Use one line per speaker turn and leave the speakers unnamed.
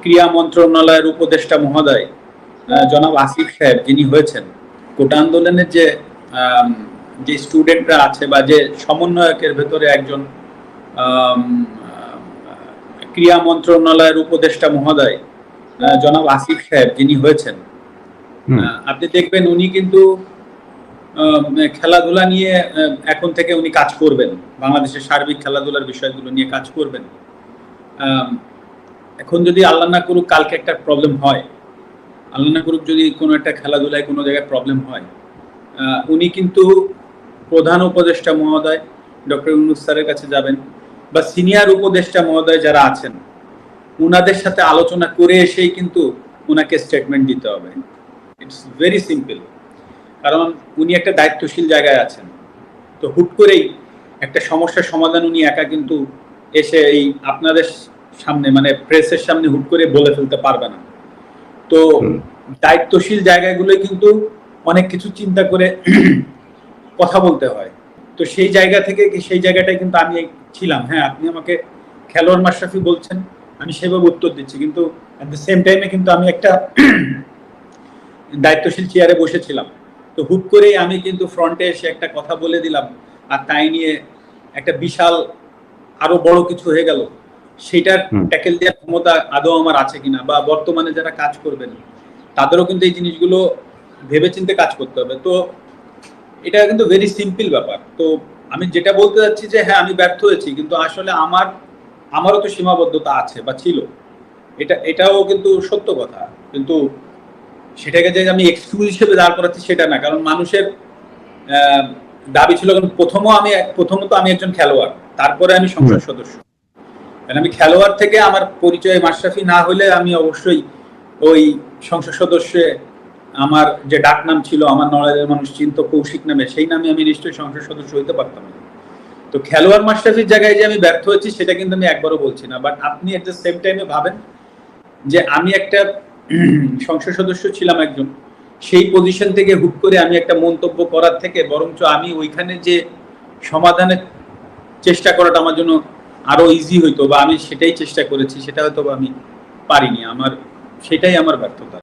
ক্রীড়া মন্ত্রণালয়ের উপদেষ্টা মহোদয় জনাব আসিফ সাহেব যিনি হয়েছেন, কোটা আন্দোলনের যে স্টুডেন্টরা আছে বা যে সমন্বয়কের ভেতরে একজন ক্রীড়া মন্ত্রণালয়ের উপদেষ্টা মহোদয় জনাব আসিফ সাহেব যিনি হয়েছেন, আপনি দেখবেন উনি কিন্তু খেলাধুলা নিয়ে এখন থেকে উনি কাজ করবেন, বাংলাদেশের সার্বিক খেলাধুলার বিষয়গুলো নিয়ে কাজ করবেন। এখন যদি আল্লাহ না করুক কালকে একটা প্রবলেম হয়, আল্লাহ না করুক যদি কোনো একটা খেলাধুলায় কোনো জায়গায় প্রবলেম হয়, উনি কিন্তু প্রধান উপদেষ্টা মহোদয় ডক্টর ইউনূস স্যারের কাছে যাবেন বা সিনিয়র উপদেষ্টা মহোদয় যারা আছেন উনাদের সাথে আলোচনা করে এসেই কিন্তু উনাকে স্টেটমেন্ট দিতে হবে। ইটস ভেরি সিম্পল, কারণ উনি একটা দায়িত্বশীল জায়গায় আছেন। তো হুট করেই একটা সমস্যার সমাধান উনি একা কিন্তু এসে এই আপনাদের সামনে মানে প্রেসের সামনে হুট করে বলে ফেলতে পারবে না। তো দায়িত্বশীল জায়গাগুলোই কিন্তু অনেক কিছু চিন্তা করে কথা বলতে হয়। তো সেই জায়গা থেকে সেই জায়গাটাই কিন্তু আমি ছিলাম। হ্যাঁ, আপনি আমাকে খেলোয়াড় মাশরাফি বলছেন, আমি সেভাবে উত্তর দিচ্ছি, কিন্তু অ্যাট দ্য সেম টাইমে কিন্তু আমি একটা দায়িত্বশীল চেয়ারে বসেছিলাম। তো হুট করেই আমি কিন্তু ফ্রন্টে এসে একটা কথা বলে দিলাম, আর তাই নিয়ে একটা বিশাল আরো বড় কিছু হয়ে গেল। সেটার ট্যাকেল দেওয়ার ক্ষমতা আদৌ আমার আছে কিনা, বা বর্তমানে যারা কাজ করবেন তাদেরও কিন্তু এই জিনিসগুলো ভেবেচিন্তে কাজ করতে হবে। তো এটা কিন্তু ভেরি সিম্পল ব্যাপার। তো আমি যেটা বলতে চাচ্ছি যে হ্যাঁ, আমি ব্যর্থ হয়েছি, কিন্তু আসলে আমারও তো সীমাবদ্ধতা আছে বা ছিল, এটাও কিন্তু সত্য কথা। কিন্তু সেটাকে যে আমি এক্সকিউজ হিসেবে দাঁড় করাচ্ছি সেটা না, কারণ মানুষের দাবি ছিল, কারণ প্রথমত আমি একজন খেলোয়াড়, তারপরে আমি সংসদ সদস্য। আমি খেলোয়াড় থেকে আমার পরিচয় মাশরাফি না হলে আমি অবশ্যই ওই সংসদ সদস্যে আমার যে ডাক নাম ছিল, আমার নড়াইলের মানুষ চিন্ত কৌশিক নামে, সেই নামে আমি নিশ্চয়ই সংসদ সদস্য হইতে পারতাম না। তো খেলোয়াড় মাশরাফির জায়গায় যে আমি ব্যর্থ হয়েছি সেটা কিন্তু আমি একবারও বলছি না। বাট আপনি এট দ্য সেম টাইমে ভাবেন যে আমি একটা সংসদ সদস্য ছিলাম একজন, সেই পজিশন থেকে হুট করে আমি একটা মন্তব্য করার থেকে বরঞ্চ আমি ওইখানে যে সমাধানের চেষ্টা করাটা আমার জন্য আরো ইজি হইতো, বা আমি সেটাই চেষ্টা করেছি, সেটা হয়তো আমি পারিনি। সেটাই আমার ব্যর্থতা।